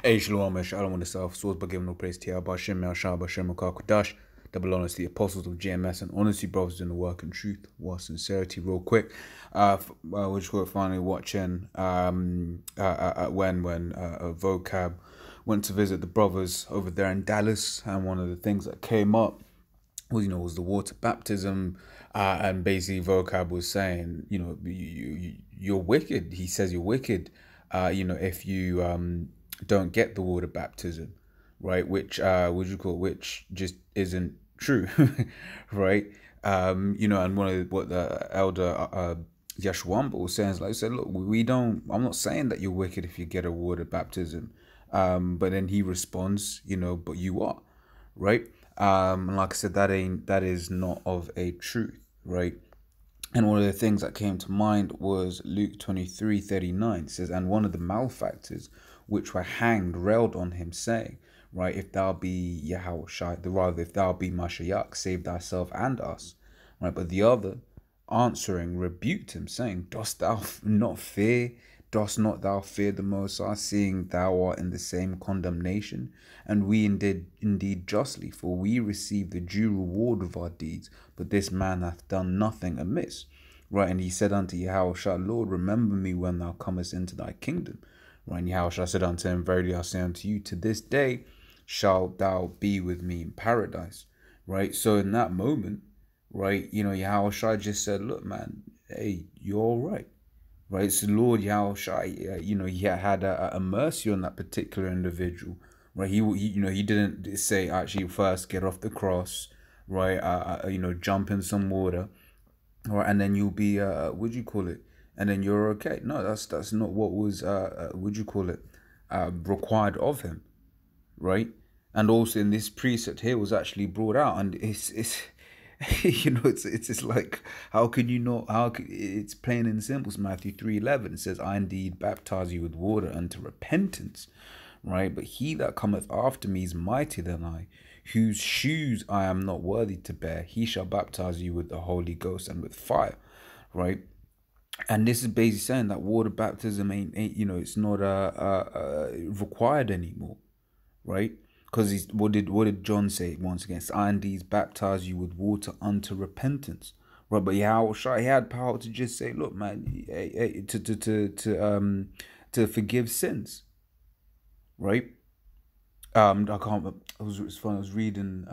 Hey, Shalom, Shalom on the South, source by giving no praise to Yahweh, Shem, Yahshua, Bashem, Kodash, double honors to the apostles of GMS, and honors to brothers in the work and truth, war, sincerity, real quick. We're just finally watching when Vocab went to visit the brothers over there in Dallas, and one of the things that came up was the water baptism, and basically Vocab was saying, you're wicked. He says you're wicked, if you don't get the water baptism, right? Which just isn't true, right? And what the elder Yeshwamba was saying is like, said, look, I'm not saying that you're wicked if you get a water baptism, but then he responds, but you are, right? And like I said, that is not of a truth, right? And one of the things that came to mind was Luke 23:39. It says, and one of the malefactors which were hanged railed on him, saying, right, if thou be Yahushua, rather, if thou be Mashiach, save thyself and us. Right, but the other answering rebuked him, saying, dost not thou fear the Most High, seeing thou art in the same condemnation? And we indeed justly, for we receive the due reward of our deeds, but this man hath done nothing amiss. Right, and he said unto Yahushua, Lord, remember me when thou comest into thy kingdom. Right, and Yahushua said unto him, verily I say unto you, to this day shalt thou be with me in paradise. Right, so in that moment, right, Yahushua just said, look, man, hey, you're all right. Right, so Lord Yahushua, he had a mercy on that particular individual. Right, he didn't say actually first get off the cross, right, jump in some water, right, and then you'll be and then you're okay. No, that's not what was required of him, right? And also in this precept here was actually brought out, and it's it's just like, how can you not? It's plain and simple. It's Matthew 3:11. It says, I indeed baptize you with water unto repentance, right? But he that cometh after me is mightier than I, whose shoes I am not worthy to bear. He shall baptize you with the Holy Ghost and with fire, right? And this is basically saying that water baptism ain't it's not required anymore, right? Because what did John say once again? I indeed baptize you with water unto repentance, right? But Yahushua, he had power to just say, look, man, to forgive sins, right? I can't. It was fun. I was reading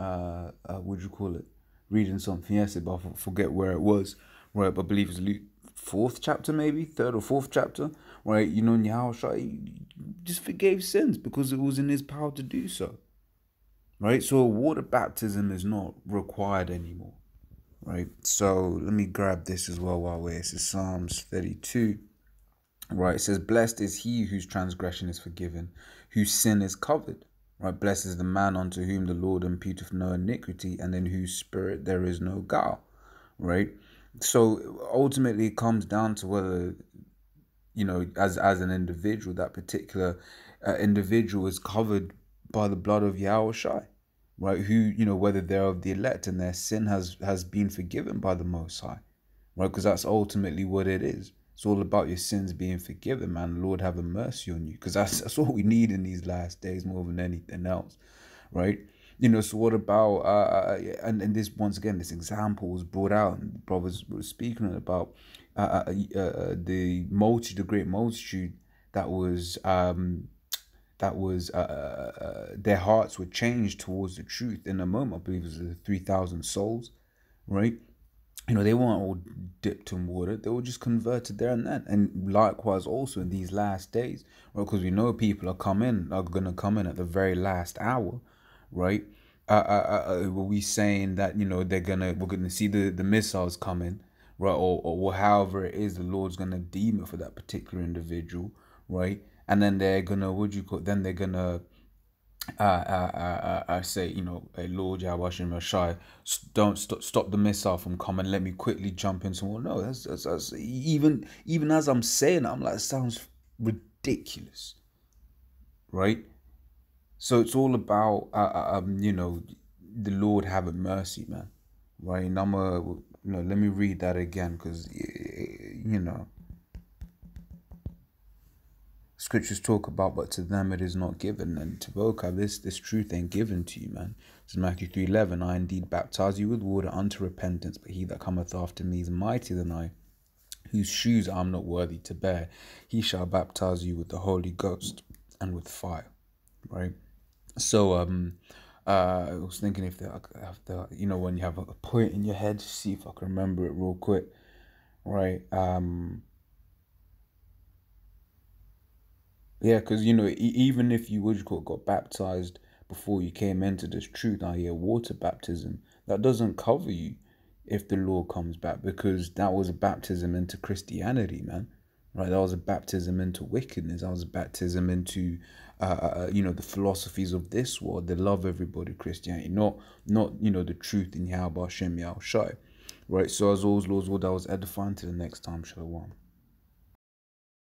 reading something yesterday, but I forget where it was. Right, but I believe it's Luke 4th chapter, maybe 3rd or 4th chapter. Right, and Yahushua, he just forgave sins because it was in his power to do so. Right, so water baptism is not required anymore. Right, so let me grab this as well while we're. This is Psalms 32. Right, it says, blessed is he whose transgression is forgiven, whose sin is covered. Right, blessed is the man unto whom the Lord imputeth no iniquity, and in whose spirit there is no guile. Right, so ultimately it comes down to whether, as an individual, that particular individual is covered by the blood of Yahushua, right? Who, whether they're of the elect and their sin has been forgiven by the Most High, right? Because that's ultimately what it is. It's all about your sins being forgiven, man. Lord, have a mercy on you, because that's what we need in these last days more than anything else, right? So what about and this, once again, this example was brought out, and the brothers were speaking about the great multitude that was their hearts were changed towards the truth in a moment. I believe it was 3,000 souls, right? They weren't all dipped in water. They were just converted there and then. And likewise also in these last days, right? Because we know people are going to come in at the very last hour, right? Were we saying that, we're gonna see the missiles coming, right? Or however it is, the Lord's gonna deem it for that particular individual, right? And then they're gonna, then they're gonna I say, hey, Lord Yahweh Shai, don't stop the missile from coming. Let me quickly jump in somewhere. No, that's even as I'm saying it, I'm like, it sounds ridiculous, right? So it's all about the Lord having mercy, man, right? And let me read that again, because scriptures talk about, but to them it is not given. And to Boka, this truth ain't given to you, man. This is Matthew 3:11. I indeed baptize you with water unto repentance, but he that cometh after me is mightier than I, whose shoes I am not worthy to bear. He shall baptize you with the Holy Ghost and with fire. Right? So I was thinking if you know, when you have a point in your head, see if I can remember it real quick. Right? Yeah, because you know, even if you would got baptized before you came into this truth, now yeah, water baptism, that doesn't cover you if the Lord comes back, because that was a baptism into Christianity, man. Right, that was a baptism into wickedness. That was a baptism into, you know, the philosophies of this world. They love everybody Christianity, not you know, the truth in Yahweh Shem Yahweh Shai. Right. So as always, Lord's word, that was edifying. To the next time, Shalom.